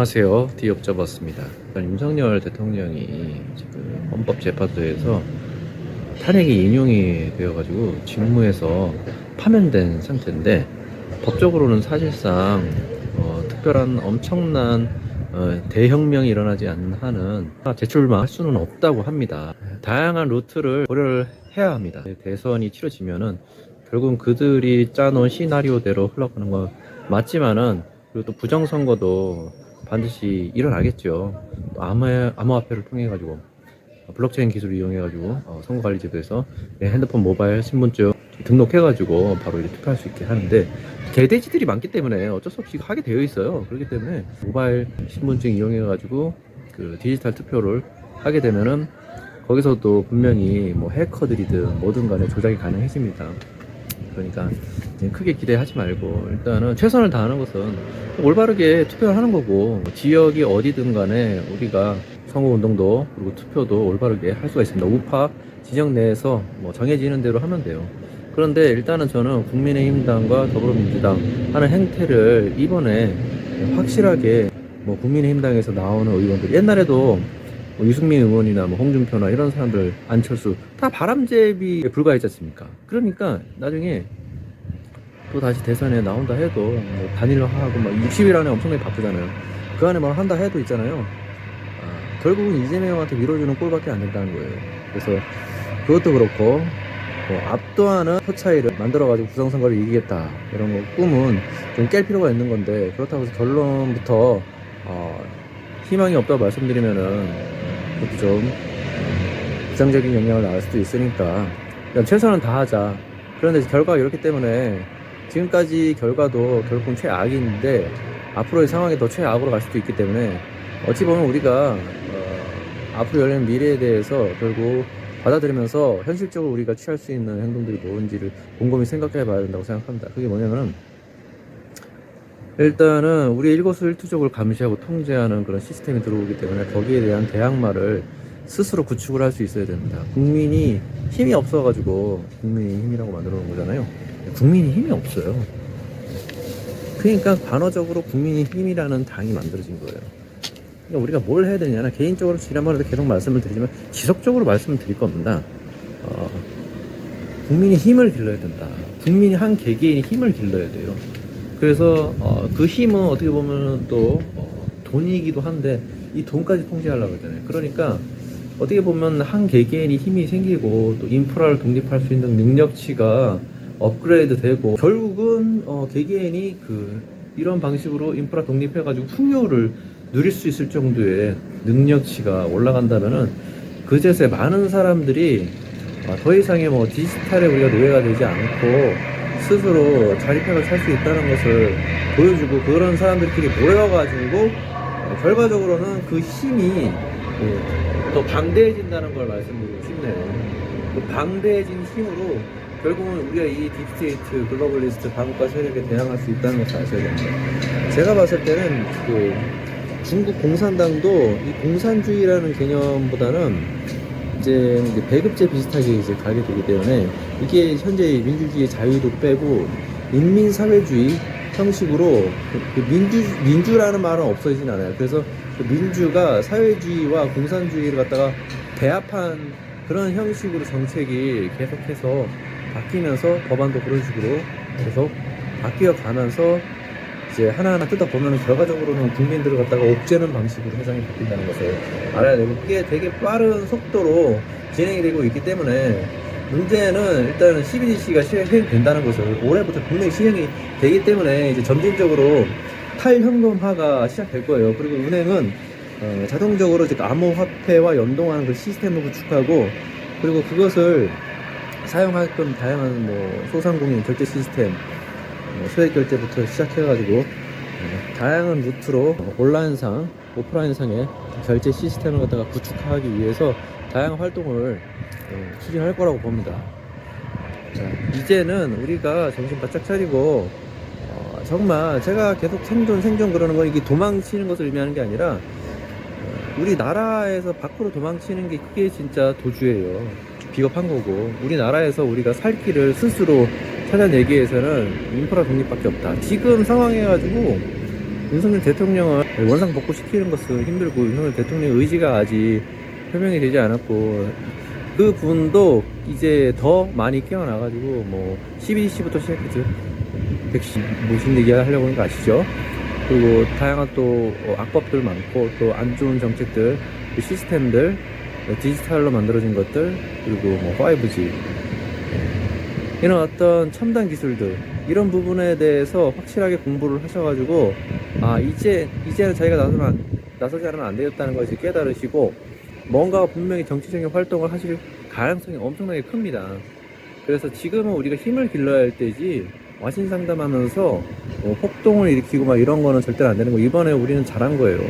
안녕하세요. 디옵잡았습니다. 윤석열 대통령이 지금 헌법재판소에서 탄핵이 인용이 되어가지고 직무에서 파면된 상태인데, 법적으로는 사실상 특별한 엄청난 대혁명이 일어나지 않는 한은 재출마할 수는 없다고 합니다. 다양한 루트를 고려를 해야 합니다. 대선이 치러지면은 결국은 그들이 짜놓은 시나리오대로 흘러가는 건 맞지만은, 그리고 또 부정선거도 반드시 일어나겠죠. 또 암호화폐를 통해 가지고 블록체인 기술을 이용해 가지고 선거관리제도에서 핸드폰, 모바일, 신분증 등록해 가지고 바로 이제 투표할 수 있게 하는데, 개돼지들이 많기 때문에 어쩔 수 없이 하게 되어 있어요. 그렇기 때문에 모바일 신분증 이용해 가지고 그 디지털 투표를 하게 되면은 거기서도 분명히 뭐 해커들이든 뭐든 간에 조작이 가능해집니다. 그러니까 크게 기대하지 말고 일단은 최선을 다하는 것은 올바르게 투표를 하는 거고, 지역이 어디든 간에 우리가 선거운동도 그리고 투표도 올바르게 할 수가 있습니다. 우파 지역 내에서 뭐 정해지는 대로 하면 돼요. 그런데 일단은 저는 국민의힘당과 더불어민주당 하는 행태를 이번에 확실하게, 뭐 국민의힘당에서 나오는 의원들, 옛날에도 뭐 유승민 의원이나 뭐 홍준표나 이런 사람들, 안철수 다 바람잡이에 불과했지 않습니까? 그러니까 나중에 또 다시 대선에 나온다 해도 뭐 단일화 하고 막 60일 안에 엄청나게 바쁘잖아요. 그 안에 뭘 한다 해도 있잖아요. 결국은 이재명한테 밀어주는 꼴밖에 안 된다는 거예요. 그래서 그것도 그렇고, 압도하는 표 차이를 만들어가지고 부정선거를 이기겠다, 이런 거 꿈은 좀 깰 필요가 있는 건데, 그렇다고 해서 결론부터 희망이 없다고 말씀드리면은 그것도 좀 부정적인 영향을 나올 수도 있으니까 그냥 최선은 다하자. 그런데 결과가 이렇기 때문에, 지금까지 결과도 결국은 최악인데 앞으로의 상황이 더 최악으로 갈 수도 있기 때문에, 어찌 보면 우리가 앞으로 열리는 미래에 대해서 결국 받아들이면서 현실적으로 우리가 취할 수 있는 행동들이 뭔지를 곰곰이 생각해 봐야 된다고 생각합니다. 그게 뭐냐면은, 일단은 우리 일거수일투족을 감시하고 통제하는 그런 시스템이 들어오기 때문에 거기에 대한 대항마를 스스로 구축을 할 수 있어야 됩니다. 국민이 힘이 없어가지고 국민이 힘이라고 만들어 놓은 거잖아요. 국민이 힘이 없어요. 그러니까 반어적으로 국민이 힘이라는 당이 만들어진 거예요. 그러니까 우리가 뭘 해야 되냐면, 개인적으로 지난번에도 계속 말씀을 드리지만 지속적으로 말씀을 드릴 겁니다. 국민이 힘을 길러야 된다. 국민이 한 개개인이 힘을 길러야 돼요. 그래서 그 힘은 어떻게 보면 또 돈이기도 한데, 이 돈까지 통제하려고 하잖아요. 그러니까 어떻게 보면 한 개개인이 힘이 생기고 또 인프라를 독립할 수 있는 능력치가 업그레이드 되고, 결국은 개개인이 이런 방식으로 인프라 독립해가지고 풍요를 누릴 수 있을 정도의 능력치가 올라간다면은, 그제서야 많은 사람들이 더 이상의 뭐 디지털에 우리가 노예가 되지 않고 스스로 자립해서 살 수 있다는 것을 보여주고, 그런 사람들끼리 모여가지고 결과적으로는 그 힘이 더 방대해진다는 걸 말씀드리고 싶네요. 그 방대해진 힘으로 결국은 우리가 이 딥스테이트, 글로벌리스트, 반국가 세력에 대항할 수 있다는 것을 아셔야 됩니다. 제가 봤을 때는 중국 공산당도 이 공산주의라는 개념보다는 이제 배급제 비슷하게 이제 가게 되기 때문에, 이게 현재 민주주의 자유도 빼고 인민사회주의 형식으로 민주라는 말은 없어지진 않아요. 그래서 민주가 사회주의와 공산주의를 갖다가 배합한 그런 형식으로 정책이 계속해서 바뀌면서, 법안도 그런 식으로 계속 바뀌어 가면서 이제 하나하나 뜯어보면 결과적으로는 국민들을 갖다가 옥죄는 방식으로 해상이 바뀐다는 것을 알아야 되고, 그게 되게 빠른 속도로 진행이 되고 있기 때문에, 문제는 일단은 CBDC가 시행된다는 것을 올해부터 분명히 시행이 되기 때문에 이제 점진적으로 탈현금화가 시작될 거예요. 그리고 은행은 자동적으로 이제 암호화폐와 연동하는 그 시스템을 구축하고, 그리고 그것을 사용하게끔 다양한 뭐 소상공인 결제 시스템, 소액 결제부터 시작해가지고 다양한 루트로 온라인상, 오프라인상의 결제 시스템을 갖다가 구축하기 위해서 다양한 활동을 추진할 거라고 봅니다. 자, 이제는 우리가 정신 바짝 차리고, 정말 제가 계속 생존 그러는 건, 이게 도망치는 것을 의미하는 게 아니라 우리나라에서 밖으로 도망치는 게, 그게 진짜 도주예요. 비겁한 거고, 우리나라에서 우리가 살 길을 스스로 찾아내기 위해서는 인프라 독립밖에 없다. 지금 상황 해가지고 윤석열 대통령은 원상 복구시키는 것은 힘들고 윤석열 대통령의 의지가 아직 표명이 되지 않았고 그 분도 이제 더 많이 깨어나가지고 뭐 CBDC부터 시작해서 백신 무슨 얘기 하려고 하는 거 아시죠? 그리고 다양한 또 악법들 많고 또 안 좋은 정책들, 시스템들, 디지털로 만들어진 것들, 그리고 뭐 5G 이런 어떤 첨단 기술들 이런 부분에 대해서 확실하게 공부를 하셔가지고 이제는 자기가 나서지 않으면 안 되겠다는 것을 깨달으시고 뭔가 분명히 정치적인 활동을 하실 가능성이 엄청나게 큽니다. 그래서 지금은 우리가 힘을 길러야 할 때지 와신상담하면서 폭동을 일으키고 막 이런 거는 절대로 안 되는 거. 이번에 우리는 잘한 거예요.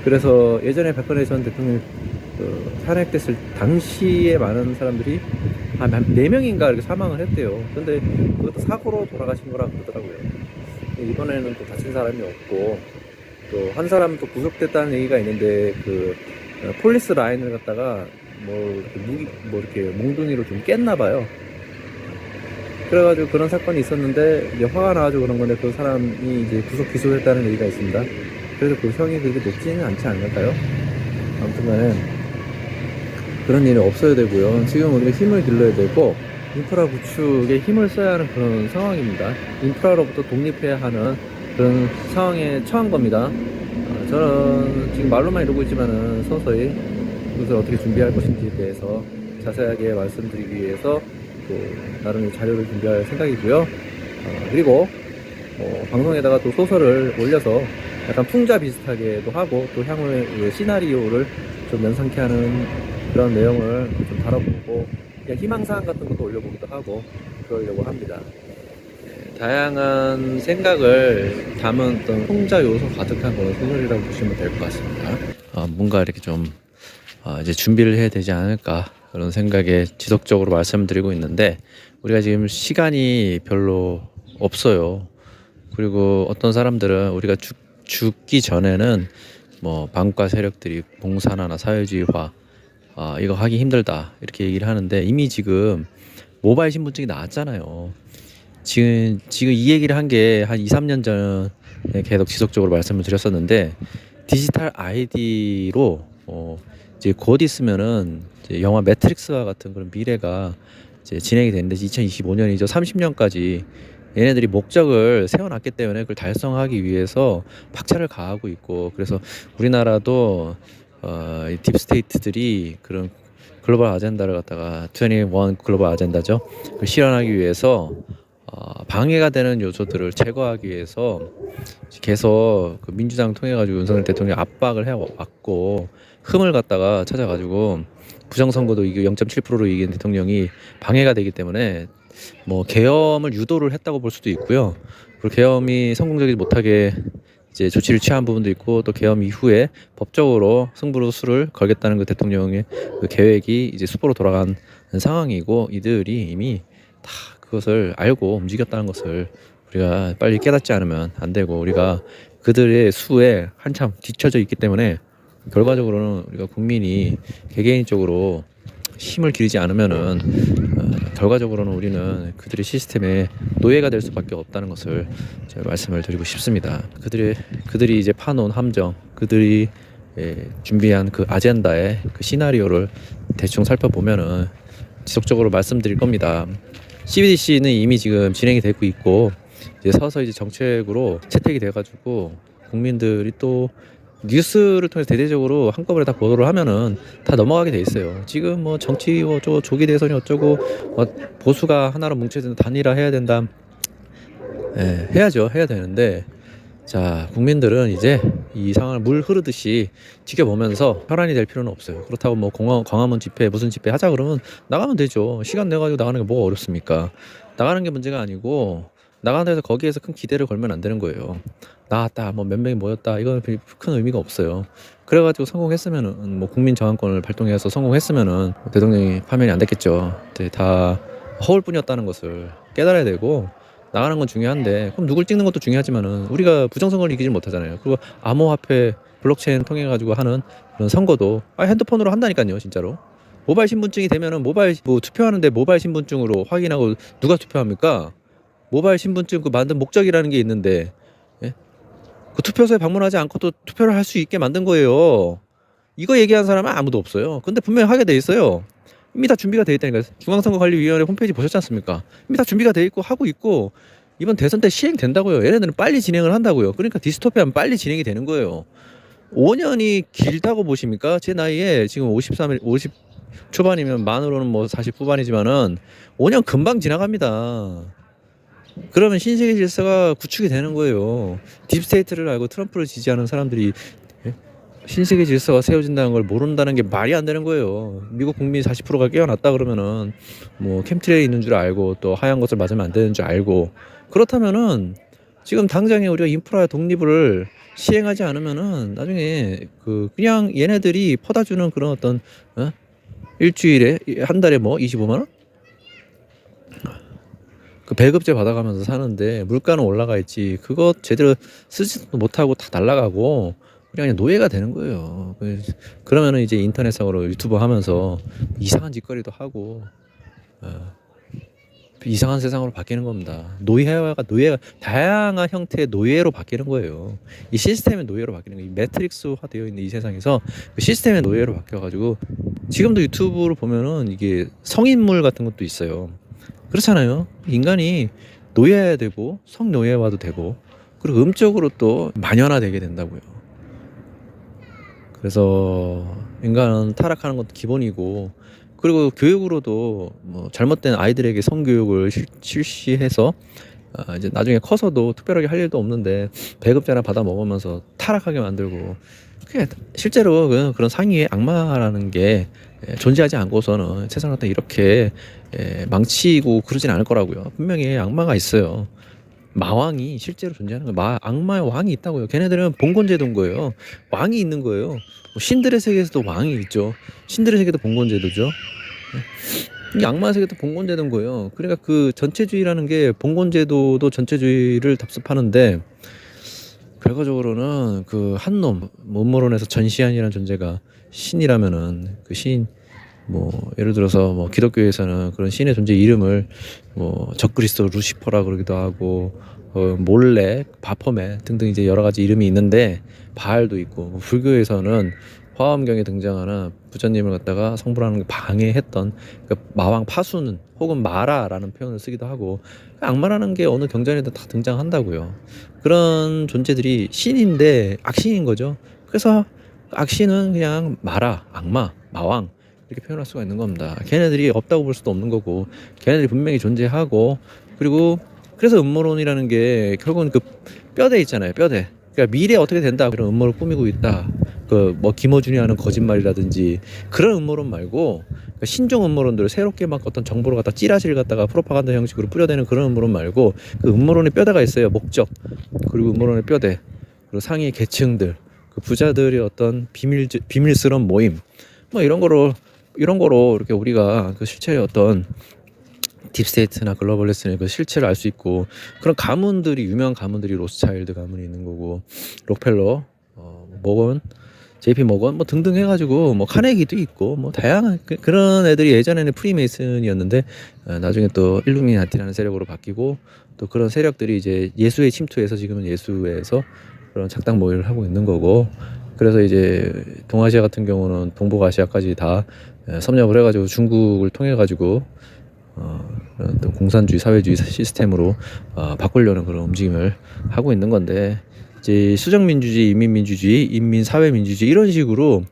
그래서 예전에 박근혜 전 대통령 탄핵됐을 당시에 많은 사람들이 한 4명인가 이렇게 사망을 했대요. 근데 그것도 사고로 돌아가신 거라 그러더라고요. 이번에는 또 다친 사람이 없고 또 한 사람 또 구속됐다는 얘기가 있는데 그 폴리스 라인을 갖다가 이렇게 몽둥이로 좀 깼나 봐요. 그래가지고 그런 사건이 있었는데 이제 화가 나가지고 그런 건데 그 사람이 이제 구속 기소했다는 얘기가 있습니다. 그래서 그 형이 그렇게 높지는 않지 않을까요? 아무튼간에 그런 일이 없어야 되고요. 지금 우리가 힘을 길러야 되고 인프라 구축에 힘을 써야 하는 그런 상황입니다. 인프라로부터 독립해야 하는 그런 상황에 처한 겁니다. 저는 지금 말로만 이러고 있지만은 서서히 그것을 어떻게 준비할 것인지에 대해서 자세하게 말씀드리기 위해서 또 나름의 자료를 준비할 생각이고요. 그리고 방송에다가 또 소설을 올려서 약간 풍자 비슷하게도 하고 또 향후의 시나리오를 좀 연상케 하는 그런 내용을 좀 다뤄보고 그냥 희망사항 같은 것도 올려보기도 하고 그러려고 합니다. 다양한 생각을 담은 어떤 풍자 요소 가득한 그런 소설이라고 보시면 될 것 같습니다. 뭔가 이렇게 좀 이제 준비를 해야 되지 않을까 그런 생각에 지속적으로 말씀드리고 있는데 우리가 지금 시간이 별로 없어요. 그리고 어떤 사람들은 우리가 죽기 전에는 뭐 반과 세력들이 공산화나 사회주의화 이거 하기 힘들다 이렇게 얘기를 하는데 이미 지금 모바일 신분증이 나왔잖아요. 지금 이 얘기를 한 게 한 2, 3년 전에 계속 지속적으로 말씀을 드렸었는데 디지털 아이디로 이제 곧 있으면은 이제 영화 매트릭스와 같은 그런 미래가 이제 진행이 되는데 2025년이죠. 30년까지 얘네들이 목적을 세워놨기 때문에 그걸 달성하기 위해서 박차를 가하고 있고 그래서 우리나라도 이 딥스테이트들이 그런 글로벌 아젠다를 갖다가 21 글로벌 아젠다죠. 그걸 실현하기 위해서 방해가 되는 요소들을 제거하기 위해서 계속 그 민주당 통해 가지고 윤석열 대통령이 압박을 해왔고 흠을 갖다가 찾아가지고 부정선거도 이게 0.7%로 이긴 대통령이 방해가 되기 때문에 뭐 계엄을 유도를 했다고 볼 수도 있고요. 그리고 계엄이 성공적이지 못하게 이제 조치를 취한 부분도 있고 또 계엄 이후에 법적으로 승부로 수를 걸겠다는 그 대통령의 그 계획이 이제 수포로 돌아간 상황이고 이들이 이미 다 그것을 알고 움직였다는 것을 우리가 빨리 깨닫지 않으면 안 되고 우리가 그들의 수에 한참 뒤처져 있기 때문에 결과적으로는 우리가 국민이 개개인적으로 힘을 기르지 않으면은 결과적으로는 우리는 그들의 시스템에 노예가 될 수밖에 없다는 것을 제가 말씀을 드리고 싶습니다. 그들이 이제 파놓은 함정, 그들이 준비한 그 아젠다의 그 시나리오를 대충 살펴보면은 지속적으로 말씀드릴 겁니다. CBDC는 이미 지금 진행이 되고 있고 이제 서서히 이제 정책으로 채택이 돼가지고 국민들이 또 뉴스를 통해서 대대적으로 한꺼번에 다 보도를 하면은 다 넘어가게 돼 있어요. 지금 뭐 정치 어쩌고 조기 대선이 어쩌고 보수가 하나로 뭉쳐야 된다, 단일화 해야 된다. 해야 되는데 자 국민들은 이제 이 상황을 물 흐르듯이 지켜보면서 혈안이 될 필요는 없어요. 그렇다고 뭐 광화문 집회 무슨 집회 하자 그러면 나가면 되죠. 시간 내가지고 나가는 게 뭐가 어렵습니까? 나가는 게 문제가 아니고 나가는 데서 거기에서 큰 기대를 걸면 안 되는 거예요. 나왔다 뭐 몇 명이 모였다 이건 큰 의미가 없어요. 그래가지고 성공했으면은 뭐 국민 저항권을 발동해서 성공했으면은 대통령이 파면이 안 됐겠죠. 다 허울뿐이었다는 것을 깨달아야 되고 나가는 건 중요한데 그럼 누굴 찍는 것도 중요하지만은 우리가 부정선거를 이기지 못하잖아요. 그리고 암호화폐 블록체인 통해 가지고 하는 그런 선거도 핸드폰으로 한다니까요. 진짜로 모바일 신분증이 되면은 모바일 뭐 투표하는데 모바일 신분증으로 확인하고 누가 투표합니까? 모바일 신분증 그 만든 목적이라는 게 있는데 그 그 투표소에 방문하지 않고도 투표를 할 수 있게 만든 거예요. 이거 얘기한 사람은 아무도 없어요. 근데 분명히 하게 돼 있어요. 이미 다 준비가 돼 있다니까요. 중앙선거관리위원회 홈페이지 보셨지 않습니까? 이미 다 준비가 돼 있고 하고 있고 이번 대선 때 시행된다고요. 얘네들은 빨리 진행을 한다고요. 그러니까 디스토피아는 빨리 진행이 되는 거예요. 5년이 길다고 보십니까? 제 나이에 지금 50 초반이면 만으로는 뭐 40 후반이지만은 5년 금방 지나갑니다. 그러면 신세계 질서가 구축이 되는 거예요. 딥스테이트를 알고 트럼프를 지지하는 사람들이 신세계 질서가 세워진다는 걸 모른다는 게 말이 안 되는 거예요. 미국 국민 40%가 깨어났다 그러면은 뭐 캠트레이 있는 줄 알고 또 하얀 것을 맞으면 안 되는 줄 알고 그렇다면은 지금 당장에 우리가 인프라 독립을 시행하지 않으면은 나중에 그냥 얘네들이 퍼다 주는 그런 어떤 일주일에 한 달에 뭐 25만 원? 그 배급제 받아가면서 사는데 물가는 올라가 있지 그거 제대로 쓰지도 못하고 다 날라가고 그냥 노예가 되는 거예요. 그러면은 이제 인터넷상으로 유튜브 하면서 이상한 짓거리도 하고 이상한 세상으로 바뀌는 겁니다. 노예가 다양한 형태의 노예로 바뀌는 거예요. 이 시스템의 노예로 바뀌는 거예요. 이 매트릭스화 되어 있는 이 세상에서 그 시스템의 노예로 바뀌어가지고 지금도 유튜브로 보면은 이게 성인물 같은 것도 있어요. 그렇잖아요. 인간이 노예해야 되고 성노예화도 되고 그리고 음적으로 또 만연화되게 된다고요. 그래서 인간은 타락하는 것도 기본이고 그리고 교육으로도 뭐 잘못된 아이들에게 성교육을 실시해서 이제 나중에 커서도 특별하게 할 일도 없는데 배급제나 받아 먹으면서 타락하게 만들고 그게 실제로 그런 상위의 악마라는 게 존재하지 않고서는 세상을 갖다 이렇게 망치고 그러진 않을 거라고요. 분명히 악마가 있어요. 마왕이 실제로 존재하는 거예요. 악마의 왕이 있다고요. 걔네들은 봉건제도인 거예요. 왕이 있는 거예요. 뭐 신들의 세계에서도 왕이 있죠. 신들의 세계도 봉건제도죠. 이 악마의 세계도 봉건제도인 거예요. 그러니까 그 전체주의라는 게 봉건제도도 전체주의를 답습하는데 결과적으로는 그 한 놈, 음모론에서 전시안이라는 존재가 신이라면은 그 신, 뭐 예를 들어서 뭐 기독교에서는 그런 신의 존재 이름을 뭐 적그리스도 루시퍼라 그러기도 하고 몰렉, 바퍼멧 등등 이제 여러 가지 이름이 있는데 바알도 있고 뭐 불교에서는 화엄경에 등장하는 부처님을 갖다가 성불하는 방해했던 그 마왕 파수는 혹은 마라라는 표현을 쓰기도 하고 악마라는 게 어느 경전에도 다 등장한다고요. 그런 존재들이 신인데 악신인 거죠. 그래서 악신은 그냥 마라, 악마, 마왕 이렇게 표현할 수가 있는 겁니다. 걔네들이 없다고 볼 수도 없는 거고 걔네들이 분명히 존재하고 그리고 그래서 음모론이라는 게 결국은 그 뼈대 있잖아요. 뼈대. 그러니까 미래 어떻게 된다 그런 음모를 꾸미고 있다. 그 뭐 김어준이 하는 거짓말이라든지 그런 음모론 말고 그러니까 신종 음모론들을 새롭게 막 어떤 정보를 갖다 찌라시를 갖다가 프로파간다 형식으로 뿌려대는 그런 음모론 말고 그 음모론의 뼈대가 있어요. 목적 그리고 음모론의 뼈대 그리고 상위 계층들 그 부자들의 어떤 비밀스러운 모임 뭐 이런 거로 이렇게 우리가 그 실체의 어떤 딥스테이트나 글로벌리스트의 그 실체를 알 수 있고 그런 가문들이 유명한 가문들이 로스차일드 가문이 있는 거고 록펠러, 모건, JP 모건 뭐 등등 해가지고 뭐 카네기도 있고 뭐 다양한 그런 애들이 예전에는 프리메이슨이었는데 나중에 또 일루미나티라는 세력으로 바뀌고 또 그런 세력들이 이제 예수에 침투해서 지금은 예수에서 그런 작당 모의를 하고 있는 거고 그래서 이제 동아시아 같은 동북아시아까지 다 섭렵을 해가지고 중국을 통해 가지고 어떤 공산주의 사회주의 시스템으로 바꾸려는 그런 움직임을 하고 있는 건데 이제 수정민주주의, 인민민주주의, 인민사회민주주의 이런 식으로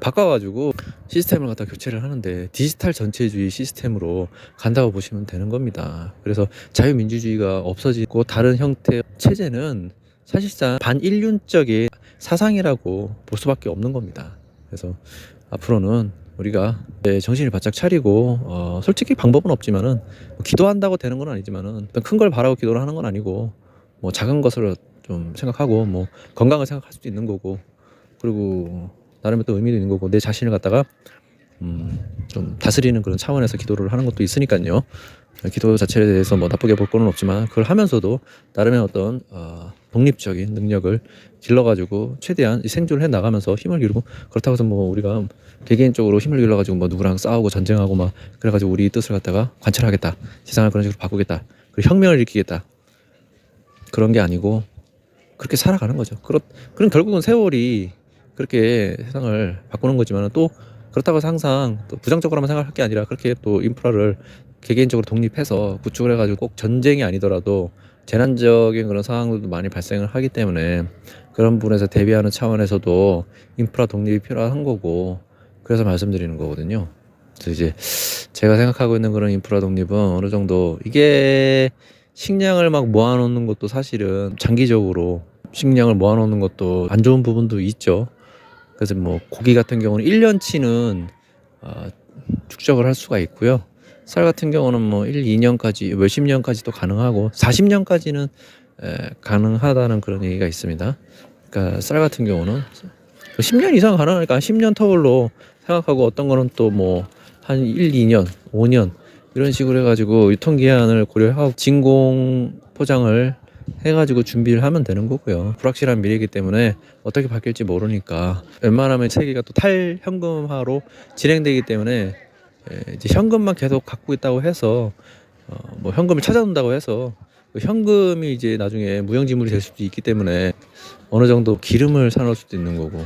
바꿔가지고 시스템을 갖다 교체를 하는데 디지털 전체주의 시스템으로 간다고 보시면 되는 겁니다. 그래서 자유민주주의가 없어지고 다른 형태의 체제는 사실상 반인륜적인 사상이라고 볼 수밖에 없는 겁니다. 그래서 앞으로는 우리가 정신을 바짝 차리고 솔직히 방법은 없지만은 뭐 기도한다고 되는 건 아니지만은 큰 걸 바라고 기도를 하는 건 아니고 뭐 작은 것을 좀 생각하고 뭐 건강을 생각할 수도 있는 거고 그리고 나름의 또 의미도 있는 거고 내 자신을 갖다가 좀 다스리는 그런 차원에서 기도를 하는 것도 있으니까요. 기도 자체에 대해서 뭐 나쁘게 볼 거는 없지만 그걸 하면서도 나름의 어떤 독립적인 능력을 길러가지고 최대한 생존을 해 나가면서 힘을 기르고 그렇다고 해서 뭐 우리가 개개인적으로 힘을 길러가지고 뭐 누구랑 싸우고 전쟁하고 막 그래가지고 우리 뜻을 갖다가 관철하겠다 세상을 그런 식으로 바꾸겠다 그리고 혁명을 일으키겠다 그런 게 아니고 그렇게 살아가는 거죠. 그럼 결국은 세월이 그렇게 세상을 바꾸는 거지만 또 그렇다고 해서 항상 또 부정적으로만 생각할 게 아니라 그렇게 또 인프라를 개개인적으로 독립해서 구축을 해가지고 꼭 전쟁이 아니더라도 재난적인 그런 상황들도 많이 발생을 하기 때문에 그런 부분에서 대비하는 차원에서도 인프라 독립이 필요한 거고, 그래서 말씀드리는 거거든요. 그래서 이제 제가 생각하고 있는 그런 인프라 독립은 어느 정도, 이게 식량을 막 모아놓는 것도 사실은 장기적으로 식량을 모아놓는 것도 안 좋은 부분도 있죠. 그래서 뭐 고기 같은 경우는 1년치는 축적을 할 수가 있고요. 쌀 같은 경우는 뭐 1, 2년까지, 몇십 년까지도 가능하고 40년까지는 가능하다는 그런 얘기가 있습니다. 그러니까 쌀 같은 경우는 10년 이상 가능하니까 10년 터울로 생각하고, 어떤 거는 또 뭐 한 1, 2년, 5년 이런 식으로 해가지고 유통기한을 고려하고 진공 포장을 해가지고 준비를 하면 되는 거고요. 불확실한 미래이기 때문에 어떻게 바뀔지 모르니까 웬만하면 세계가 또 탈현금화로 진행되기 때문에 이제 현금만 계속 갖고 있다고 해서 뭐 현금을 찾아온다고 해서 그 현금이 이제 나중에 무형지물이 될 수도 있기 때문에 어느 정도 기름을 사놓을 수도 있는 거고,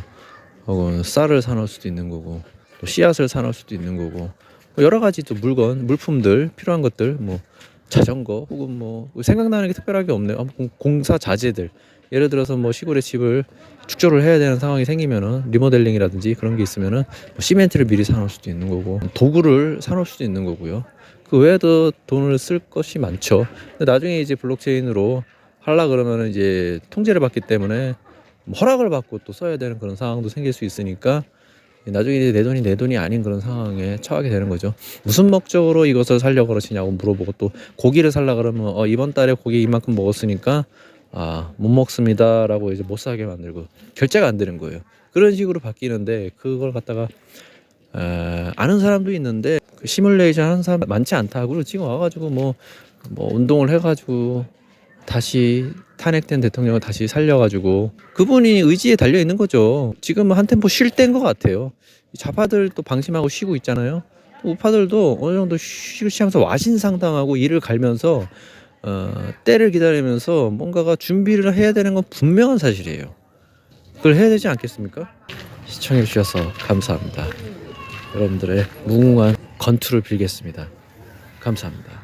혹은 쌀을 사놓을 수도 있는 거고, 또 씨앗을 사놓을 수도 있는 거고, 뭐 여러 가지 또 물품들 필요한 것들, 뭐 자전거 혹은 뭐 생각나는 게 특별하게 없네요. 공사 자재들, 예를 들어서 뭐 시골에 집을 축조를 해야 되는 상황이 생기면은 리모델링이라든지 그런 게 있으면은 뭐 시멘트를 미리 사놓을 수도 있는 거고, 도구를 사놓을 수도 있는 거고요. 그 외에도 돈을 쓸 것이 많죠. 근데 나중에 이제 블록체인으로 하려 그러면은 이제 통제를 받기 때문에 뭐 허락을 받고 또 써야 되는 그런 상황도 생길 수 있으니까 나중에 이제 내 돈이 아닌 그런 상황에 처하게 되는 거죠. 무슨 목적으로 이것을 살려고 그러시냐고 물어보고, 또 고기를 살려 그러면 이번 달에 고기 이만큼 먹었으니까 못 먹습니다라고 이제 못 사게 만들고 결제가 안 되는 거예요. 그런 식으로 바뀌는데, 그걸 갖다가 아는 사람도 있는데 그 시뮬레이션 하는 사람 많지 않다고 지금 와가지고 뭐 운동을 해가지고 다시 탄핵된 대통령을 다시 살려가지고, 그분이 의지에 달려 있는 거죠. 지금은 한 템포 쉴 때인 것 같아요. 좌파들 또 방심하고 쉬고 있잖아요. 우파들도 어느 정도 쉬면서 와신상담하고 이를 갈면서 때를 기다리면서 뭔가가 준비를 해야 되는 건 분명한 사실이에요. 그걸 해야 되지 않겠습니까? 시청해 주셔서 감사합니다. 여러분들의 무궁한 건투를 빌겠습니다. 감사합니다.